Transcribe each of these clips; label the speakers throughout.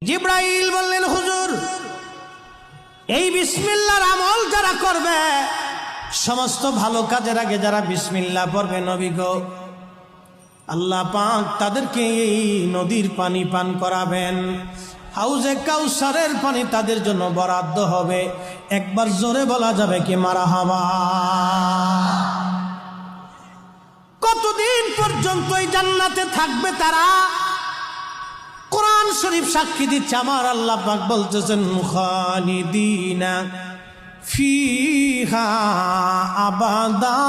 Speaker 1: জিব্রাইল বললেন, হুজুর, এই বিসমিল্লাহর আমল যারা করবে, সমস্ত ভালো কাজের আগে যারা বিসমিল্লাহ পড়বে, নবী গো, আল্লাহ পাক তাদেরকে এই নদীর পানি পান করাবেন। হাউজে কাউসারের পানি তাদের জন্য বরাদ্দ হবে। একবার জোরে বলা যাবে কি মারহাবা? কতদিন পর্যন্ত এই জান্নাতে থাকবে তারা? কোরআন শরীফ সাক্ষী দিচ্ছে, আমার আল্লাহ পাক বলতেছেন, খালিদিনা ফিহা আবাদা।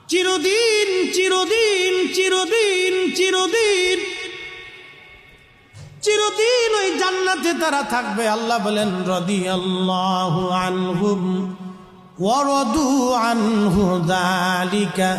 Speaker 1: চিরদিন চিরদিন চিরদিন চিরদিন চিরদিন ওই জান্নাতে তারা থাকবে। আল্লাহ বলেন, রাদিয়াল্লাহু আনহুম ওয়া রাদু আনহু, যালিকা